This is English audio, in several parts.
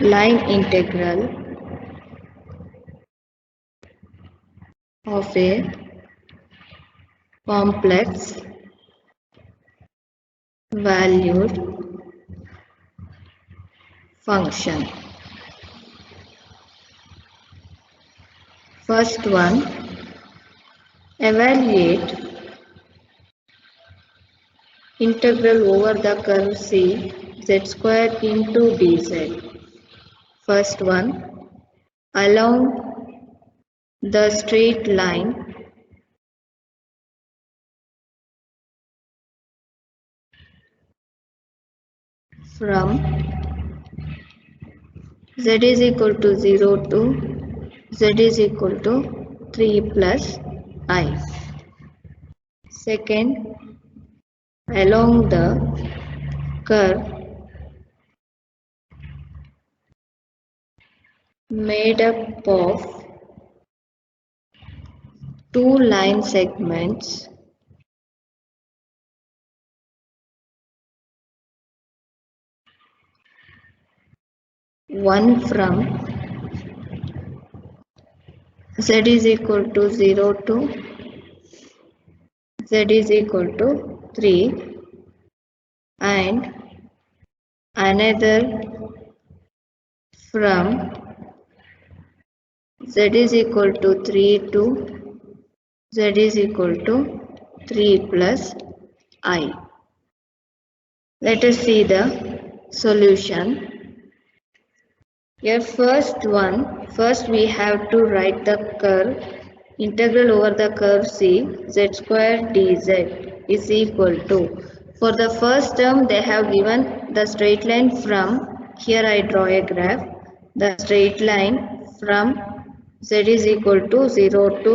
line integral of a complex valued function. First one, evaluate integral over the curve C z square into dz. First one, along the straight line from z is equal to 0 to z is equal to 3 plus I. Second, along the curve made up of two line segments one from z is equal to 0 to z is equal to 3 and another from z is equal to 3 to z is equal to 3 plus I. Let us see the solution. Here first we have to write the curve integral over the curve C z square dz is equal to, for the first term they have given the straight line from, here I draw a graph, the straight line from z is equal to 0 to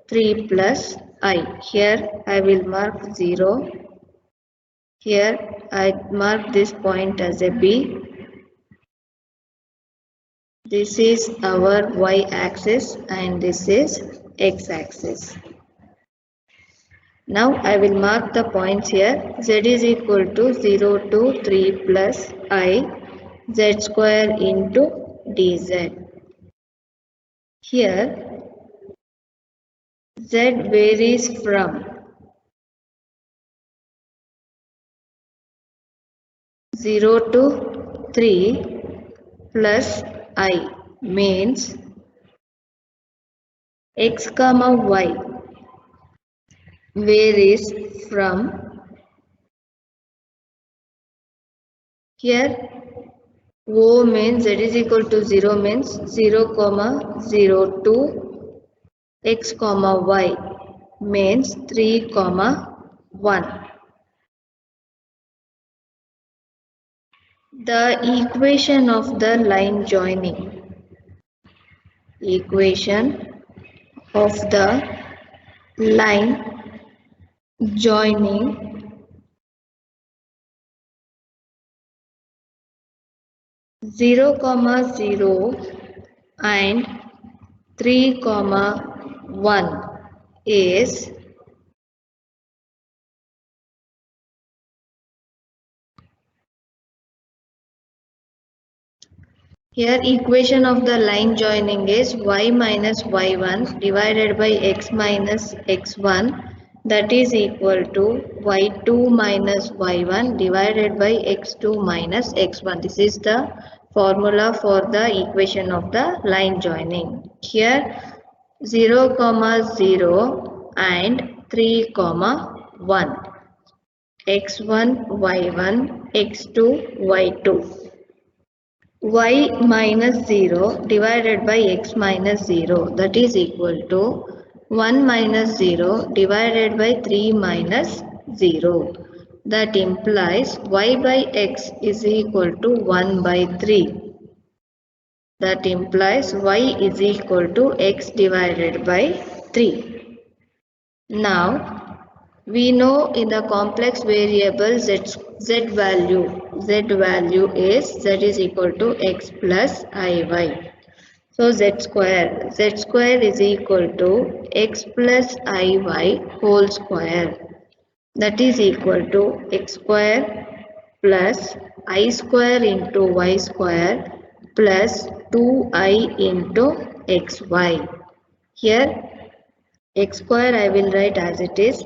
3 plus I. Here I will mark 0. Here I mark this point as a B. This is our y-axis and this is x-axis. Now I will mark the points here. Z is equal to 0 to 3 plus I z square into dz. Here z varies from 0 to 3 plus I means x comma y varies from, here O means z is equal to 0 means 0 comma 0 to x comma y means 3 comma 1. The equation of the line joining. Equation of the line joining zero comma 0 and 3 comma 1 is here equation of the line joining is y minus y1 divided by x minus x1, that is equal to y2 minus y1 divided by x2 minus x1. This is the formula for the equation of the line joining. Here 0 comma 0 and 3 comma 1, x1 y1 x2 y2. Y minus 0 divided by x minus 0, that is equal to 1 minus 0 divided by 3 minus 0. That implies y by x is equal to 1 by 3. That implies y is equal to x divided by 3. Now we know in the complex variable z value is z is equal to x plus iy. So z square is equal to x plus iy whole square, that is equal to x square plus I square into y square plus 2i into xy. Here x square I will write as it is.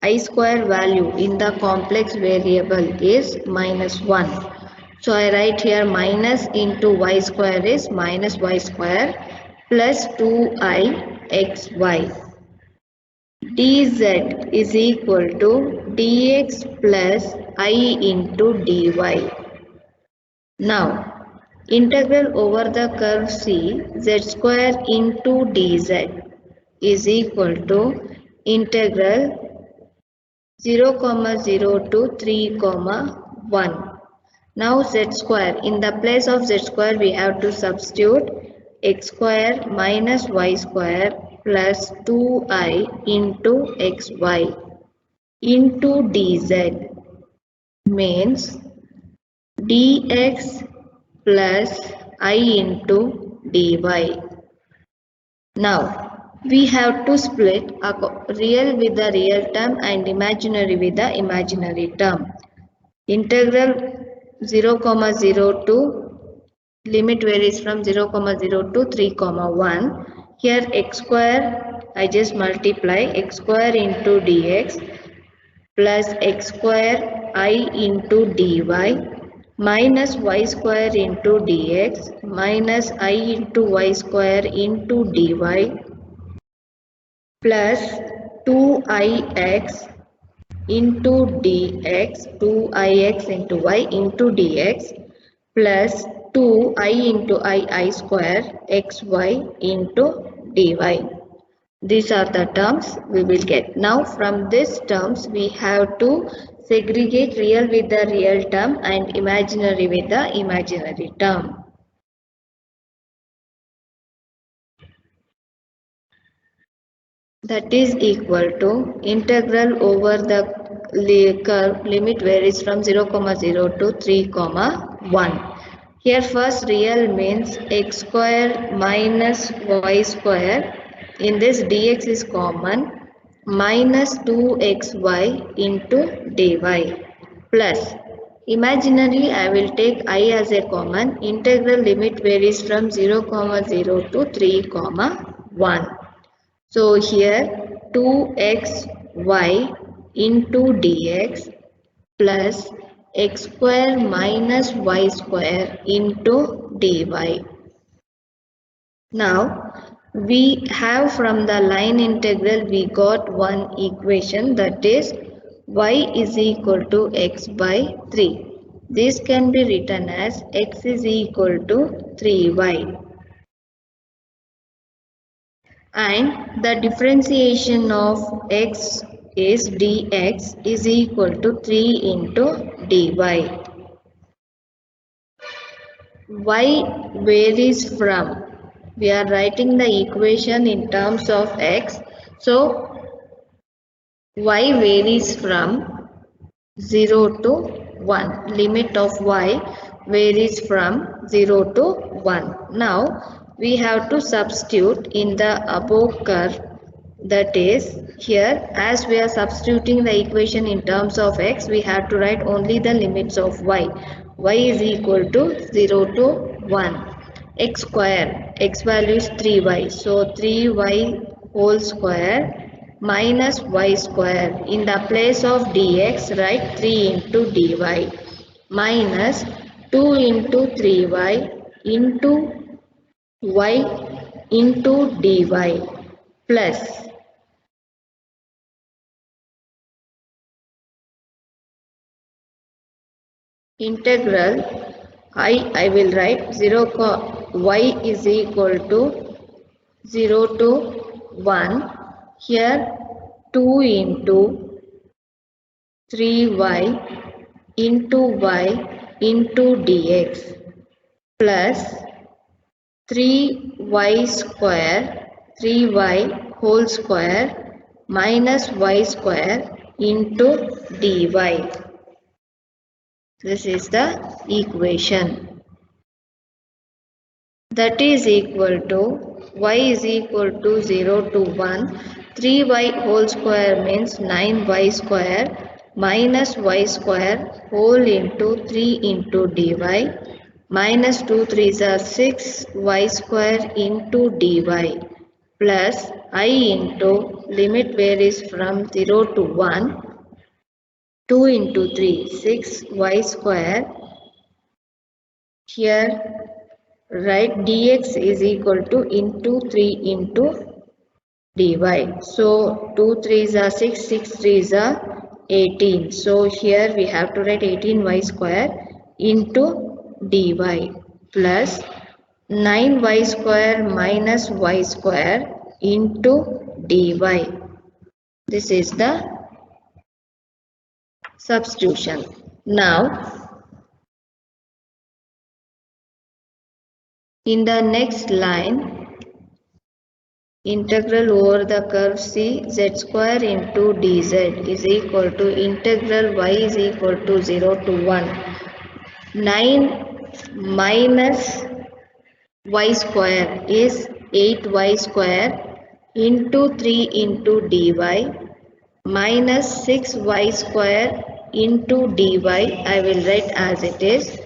I square value in the complex variable is -1. So I write here minus into y square is minus y square plus 2i xy. Dz is equal to dx plus I into dy. Now integral over the curve C z square into dz is equal to integral 0, 0 to 3, 1. Now z square, in the place of z square we have to substitute x square minus y square plus 2i into xy into dz means dx plus I into dy. Now we have to split real with the real term and imaginary with the imaginary term. Integral 0, 0 to limit varies from 0, 0 to 3, 1. Here x square I just multiply x square into dx plus x square I into dy minus y square into dx minus I into y square into dy plus 2ix into dx 2ix into y into dx plus 2I into I square xy into dy. These are the terms we will get. Now from these terms we have to segregate real with the real term and imaginary with the imaginary term. That is equal to integral over the curve limit varies from 0, 0 to 3, 1. Here first real means x square minus y square. In this dx is common minus 2xy into dy plus imaginary I will take I as a common. Integral limit varies from 0, 0 to 3, 1. So here 2xy into dx plus x square minus y square into dy. Now we have from the line integral we got one equation, that is y is equal to x by 3. This can be written as x is equal to 3y. And the differentiation of x is dx is equal to 3 into dy. Y varies from, we are writing the equation in terms of x, so y varies from 0 to 1, limit of y varies from 0 to 1. Now we have to substitute in the above curve, that is here as we are substituting the equation in terms of x, we have to write only the limits of y. Y is equal to 0 to 1. X square, x value is 3y, so 3y whole square minus y square. In the place of dx write 3 into dy minus 2 into 3y into y into dy plus integral I will write 0 y is equal to 0 to 1. Here 2 into 3y into y into dx plus 3y square 3y whole square minus y square into dy. This is the equation. That is equal to y is equal to 0 to 1. 3y whole square means 9y square minus y square whole into 3 into dy minus 2 3s are 6 y square into dy plus I into limit varies from 0 to 1, 2 into 3 6 y square. Here write dx is equal to into 3 into dy. So 2 3s are 6, 6 3s are 18. So here we have to write 18y square into dy plus 9y square minus y square into dy. This is the substitution. Now in the next line, integral over the curve C z square into dz is equal to integral y is equal to 0 to 1. 9 minus y square is 8y square into 3 into dy minus 6y square into dy. I will write as it is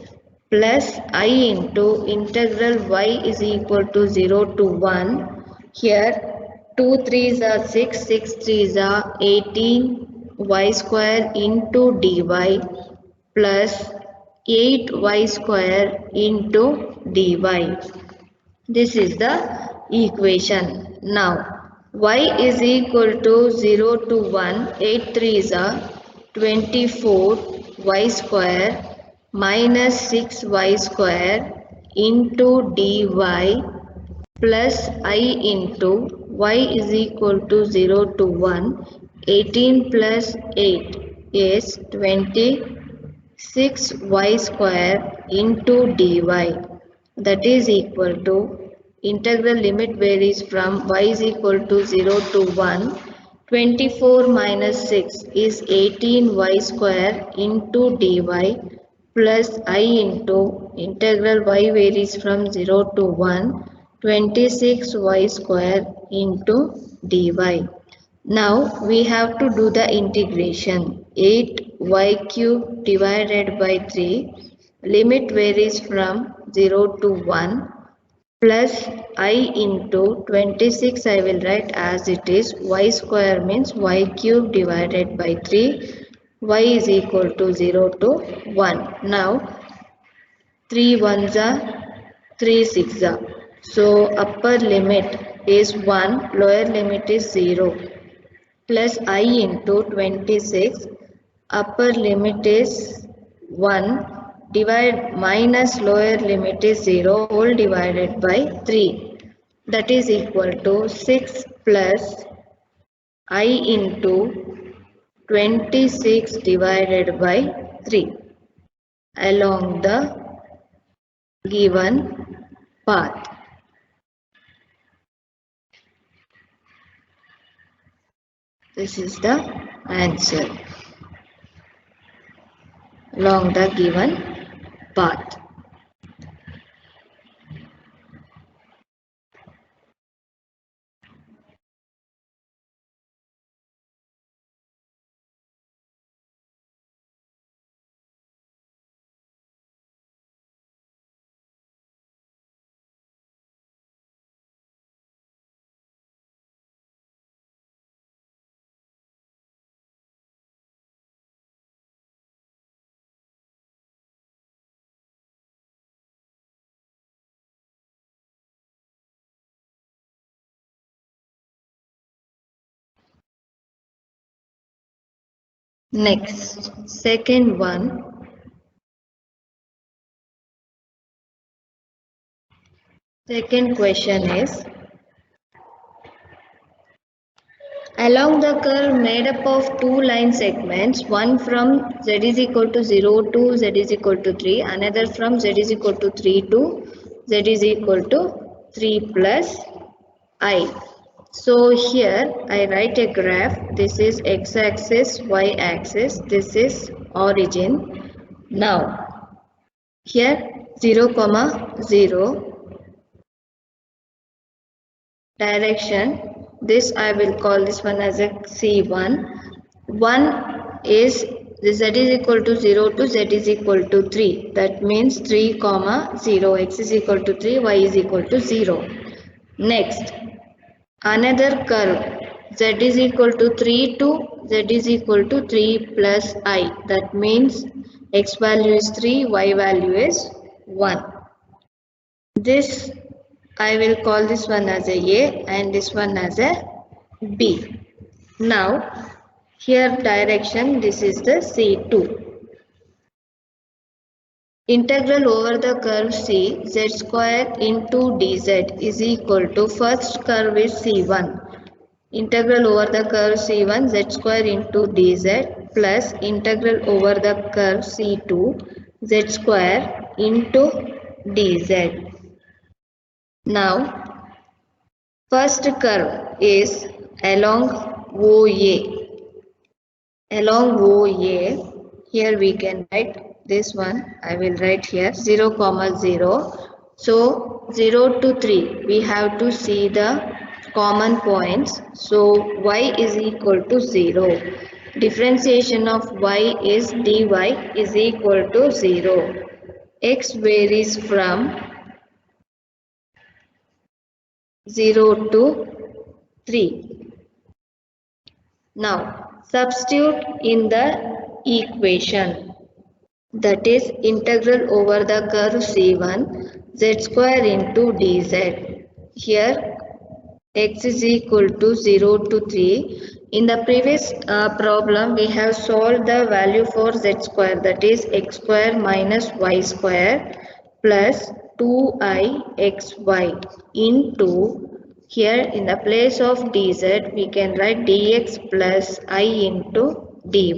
plus I into integral y is equal to 0 to 1. Here 2 3s are 6, 6 3s are 18 y square into dy plus 8y square into dy. This is the equation. Now y is equal to 0 to 1, 8 3s are 24 y square minus 6y square into dy plus I into y is equal to 0 to 1, 18 plus 8 is 26y square into dy. That is equal to integral limit varies from y is equal to 0 to 1. 24 minus 6 is 18y square into dy plus I into integral y varies from 0 to 1. 26y square into dy. Now we have to do the integration. 8y cube divided by 3, limit varies from 0 to 1, plus I into 26 I will write as it is. Y square means y cube divided by 3, y is equal to 0 to 1. Now 3 ones are 3 6 are. So upper limit is 1, lower limit is 0 plus I into 26, upper limit is 1, divide minus lower limit is 0 whole divided by 3. That is equal to 6 plus I into 26 divided by 3 along the given path. This is the answer along the given path. Next, second one. Second question is, along the curve made up of two line segments, one from z is equal to 0 to z is equal to 3, another from z is equal to 3 to z is equal to 3 plus I. So here I write a graph. This is x-axis, y-axis. This is origin. Now here 0, 0 direction. This I will call this one as a C1. 1 is This z is equal to 0 to z is equal to 3. That means 3 comma 0. X is equal to 3, y is equal to 0. Next, another curve z is equal to 3 to z is equal to 3 plus I. That means x value is 3, y value is 1. This I will call this one as a and this one as a B. Now here direction, this is the C2. Integral over the curve C, z square into dz is equal to, first curve is C1. Integral over the curve C1 z square into dz plus integral over the curve C2 z square into dz. Now, first curve is along OA. Along OA, here we can write this one. I will write here 0, 0. So 0 to 3, we have to see the common points. So y is equal to 0. Differentiation of y is dy is equal to 0. X varies from 0 to 3. Now substitute in the equation, that is integral over the curve C1 z square into dz. Here x is equal to 0 to 3. In the previous problem, we have solved the value for z square, that is x square minus y square plus 2ixy into, here in the place of dz we can write dx plus I into dy.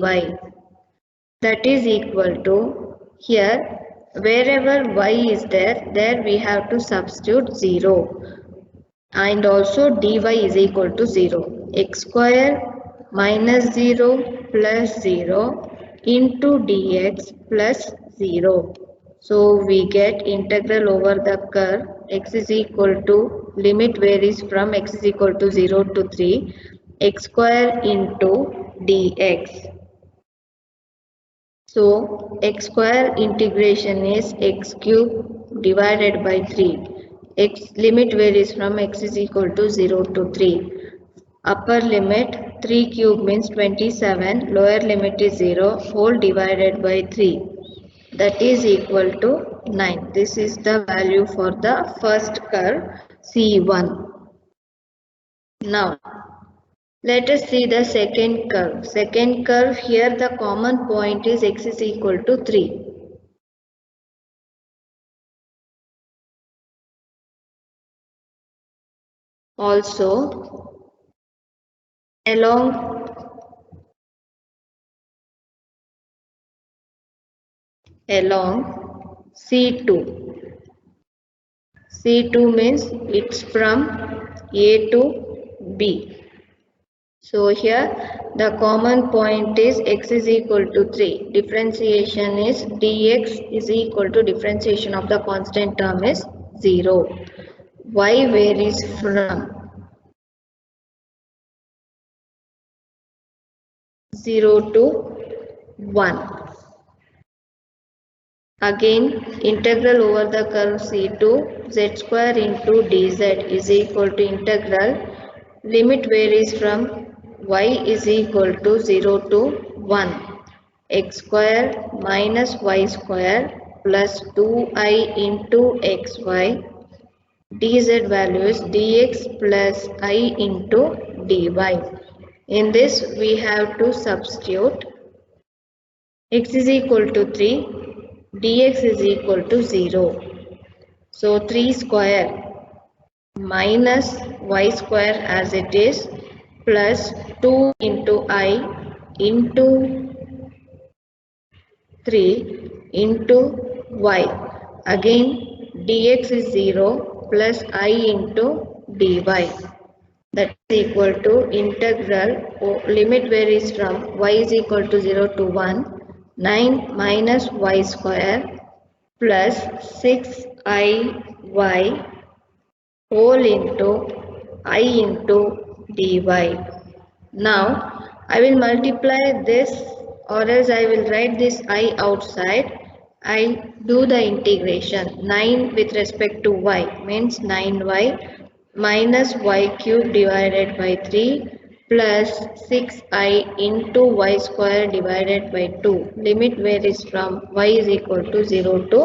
That is equal to, here wherever y is there we have to substitute 0. And also dy is equal to 0. X square minus 0 plus 0 into dx plus 0. So we get integral over the curve x is equal to, limit varies from x is equal to 0 to 3, x square into dx. So x square integration is x cube divided by 3. X limit varies from x is equal to 0 to 3. Upper limit 3 cube means 27, lower limit is 0, whole divided by 3, that is equal to 9. This is the value for the first curve C1. Now let us see the second curve. Second curve, here the common point is x is equal to 3. Also, along C2. C2 means it's from A to B. So here the common point is x is equal to 3. Differentiation is dx is equal to differentiation of the constant term is 0. Y varies from 0 to 1. Again, integral over the curve C2 z square into dz is equal to integral, limit varies from y is equal to 0 to 1, x square minus y square plus 2I into xy, dz value is dx plus I into dy. In this we have to substitute x is equal to 3, dx is equal to 0. So 3 square minus y square as it is plus 2 into I into 3 into y. Again dx is 0 plus I into dy. That is equal to integral, limit varies from y is equal to 0 to 1. 9 minus y square plus 6iy whole into I into dy. Now I will multiply this or else I will write this I outside. I do the integration. 9 with respect to y means 9y minus y cube divided by 3 plus 6I into y square divided by 2. Limit varies from y is equal to 0 to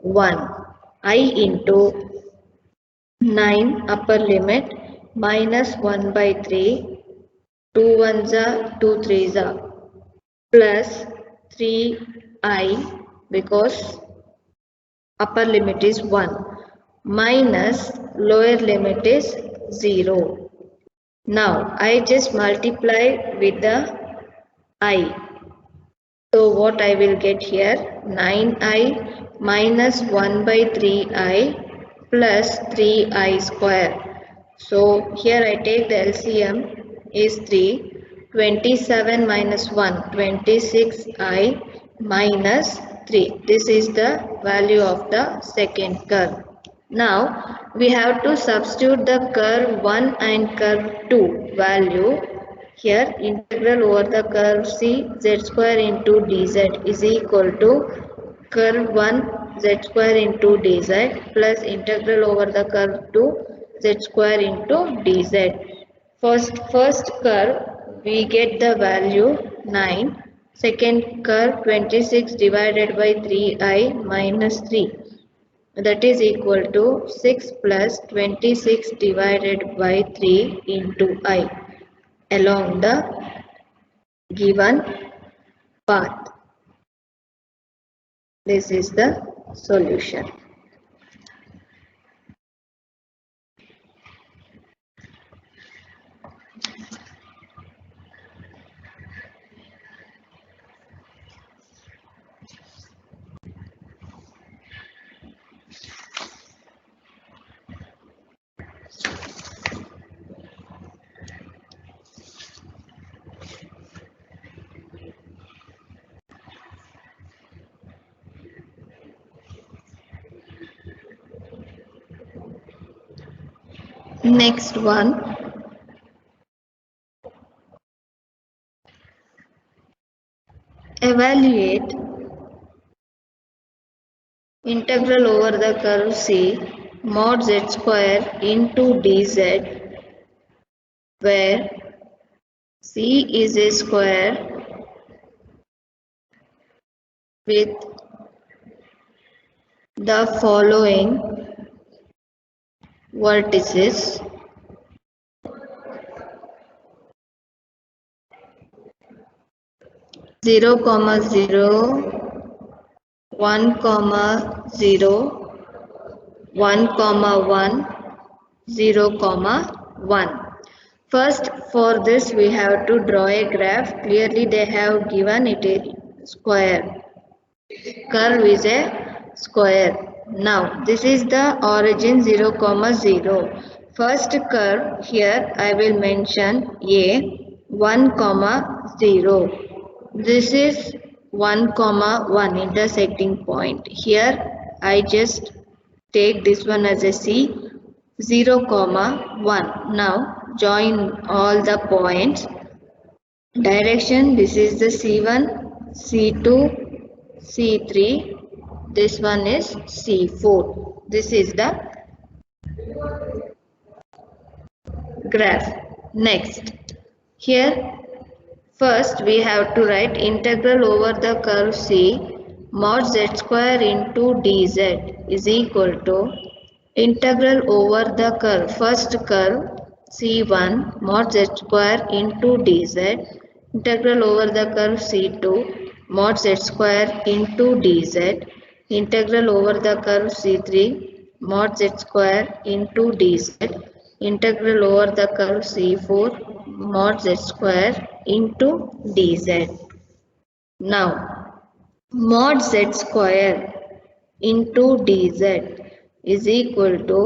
1. I into 9 upper limit minus 1 by 3, 2 ones are 2 threes are plus 3I because upper limit is 1 minus lower limit is 0. Now I just multiply with the I. So what I will get here 9I minus 1 by 3I plus 3I square. So here I take the LCM is 3. 27 minus 1 26I minus 3. This is the value of the second curve. Now we have to substitute the curve 1 and curve 2 value. Here integral over the curve C z square into dz is equal to curve 1 z square into dz plus integral over the curve 2 z square into dz. First curve we get the value 9. Second curve 26 divided by 3I minus 3. That is equal to 6 plus 26 divided by 3 into I along the given path. This is the solution. Next one, evaluate integral over the curve C mod z square into dz where C is a square with the following vertices 0, 0, 1, 0, 1, 1, 0, 1. First, for this we have to draw a graph. Clearly they have given it a square. Curve is a square. Now this is the origin 0, 0. First curve here I will mention a 1, 0. This is 1, 1 intersecting point. Here I just take this one as a C 0, 1. Now join all the points. Direction, this is the C1, C2, C3. This one is C4. This is the graph. Next, here first we have to write integral over the curve C mod z square into dz is equal to integral over the curve, first curve C1 mod z square into dz, integral over the curve C2 mod z square into dz, integral over the curve C3 mod z square into dz, integral over the curve C4 mod z square into dz. Now, mod z square into dz is equal to,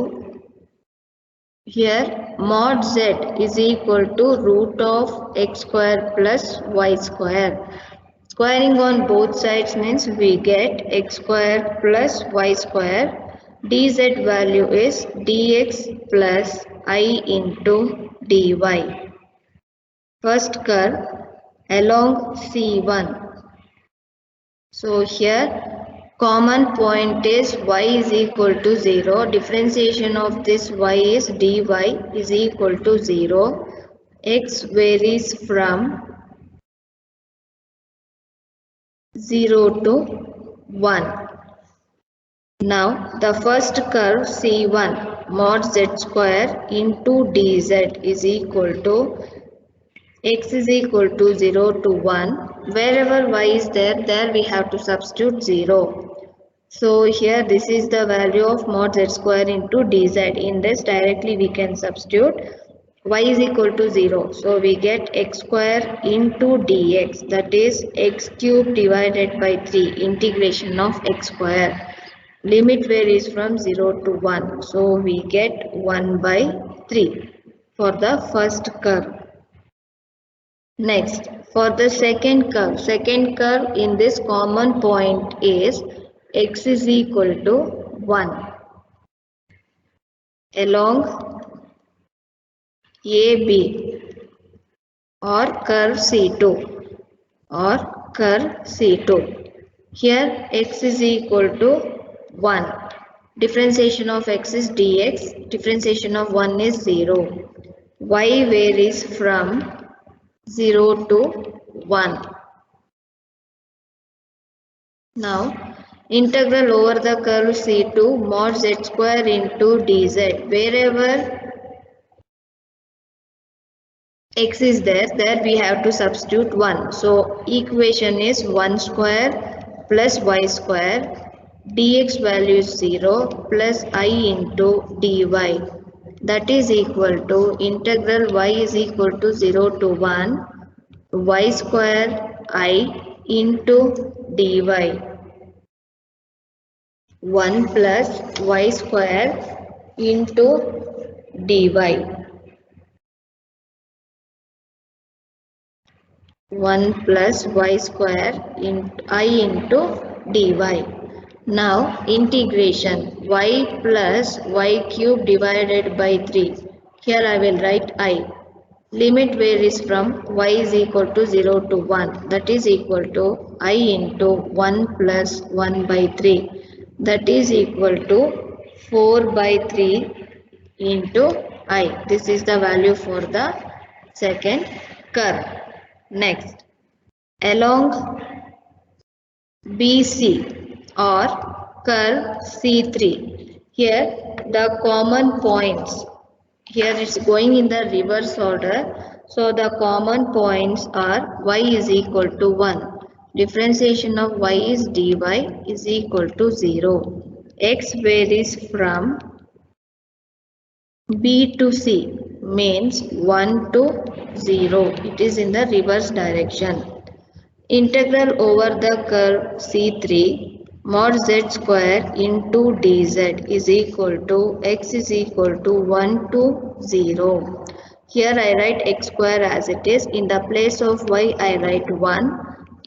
here mod z is equal to root of x square plus y square. Squaring on both sides means we get x square plus y square. Dz value is dx plus I into dy. First curve along C1 So here common point is y is equal to 0. Differentiation of this y is dy is equal to 0. X varies from 0 to 1. Now the first curve C1 mod z square into dz is equal to x is equal to 0 to 1. Wherever y is there we have to substitute 0. So here this is the value of mod z square into dz. In this directly we can substitute y is equal to 0. So we get x square into dx, that is x cube divided by 3 integration of x square. Limit varies from 0 to 1. So we get 1 by 3 for the first curve. Next, for the second curve in this common point is x is equal to 1 along AB or curve C2. Here x is equal to 1. Differentiation of x is dx. Differentiation of 1 is 0. Y varies from 0 to 1. Now integral over the curve C2 mod z square into dz. Wherever x is there we have to substitute 1. So equation is 1 square plus y square, dx value is 0 plus I into dy. That is equal to integral y is equal to 0 to 1 y square I into dy. 1 plus y square into dy. 1 plus y square into I into dy. Now integration y plus y cube divided by 3. Here I will write I. Limit varies from y is equal to 0 to 1. That is equal to I into 1 plus 1 by 3. That is equal to 4 by 3 into I. This is the value for the second curve. Next, along BC or curve C3. Here the common points. Here it's going in the reverse order. So the common points are y is equal to 1. Differentiation of y is dy is equal to 0. X varies from B to C means 1 to 0. It is in the reverse direction. Integral over the curve C3 mod z square into dz is equal to x is equal to 1 to 0. Here I write x square as it is. In the place of y I write 1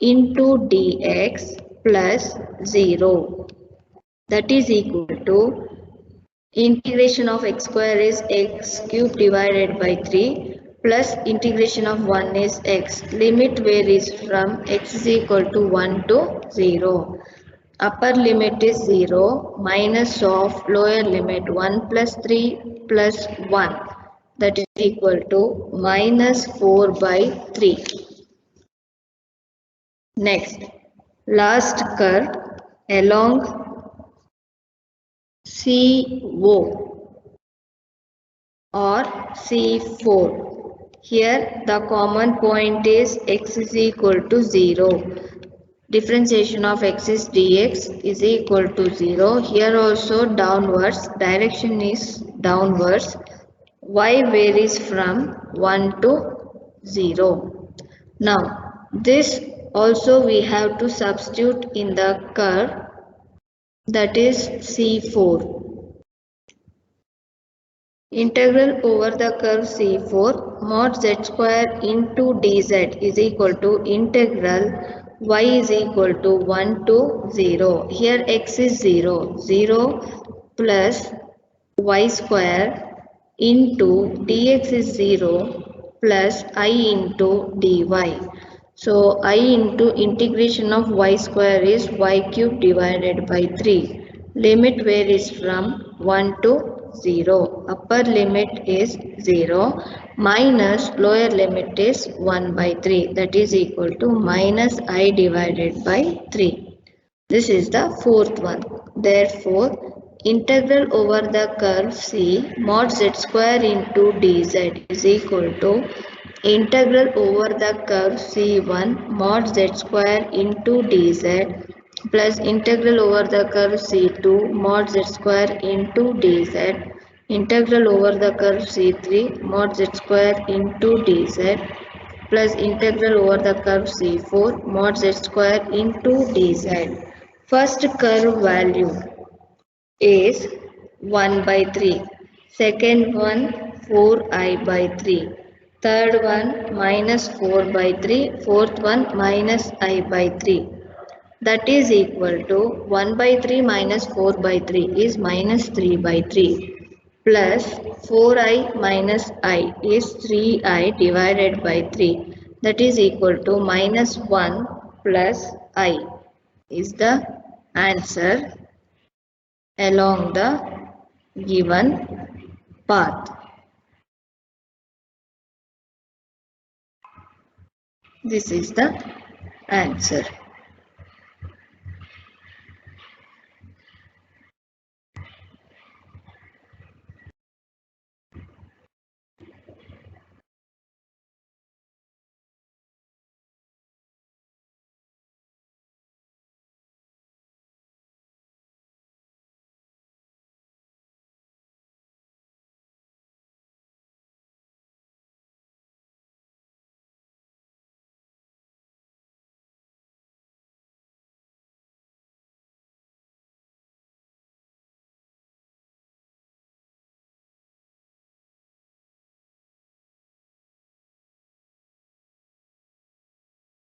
into dx plus 0. That is equal to integration of x square is x cube divided by 3 plus integration of 1 is x. Limit varies from x is equal to 1 to 0. Upper limit is 0 minus of lower limit 1 plus 3 plus 1. That is equal to minus 4 by 3. Next, last curve along CO or C4. Here the common point is x is equal to 0. Differentiation of x is dx is equal to 0. Here also downwards, direction is downwards. Y varies from 1 to 0. Now this also we have to substitute in the curve, that is C4. Integral over the curve C4 mod z square into dz is equal to integral y is equal to 1 to 0. Here x is 0. 0 plus y square into dx is 0 plus I into dy. So I into integration of y square is y cube divided by 3. Limit varies from 1 to 0. Upper limit is 0 minus lower limit is 1 by 3, that is equal to minus I divided by 3. This is the fourth one. Therefore, integral over the curve C mod z square into dz is equal to integral over the curve C1 mod z square into dz plus integral over the curve C2 mod z square into dz, integral over the curve C3 mod z square into dz plus integral over the curve C4 mod z square into dz. First curve value is 1 by 3. Second one 4i by 3. Third one minus 4 by 3. Fourth one minus I by 3. That is equal to 1 by 3 minus 4 by 3 is minus 3 by 3 plus 4i minus I is 3i divided by 3, that is equal to minus 1 plus I is the answer along the given path. This is the answer.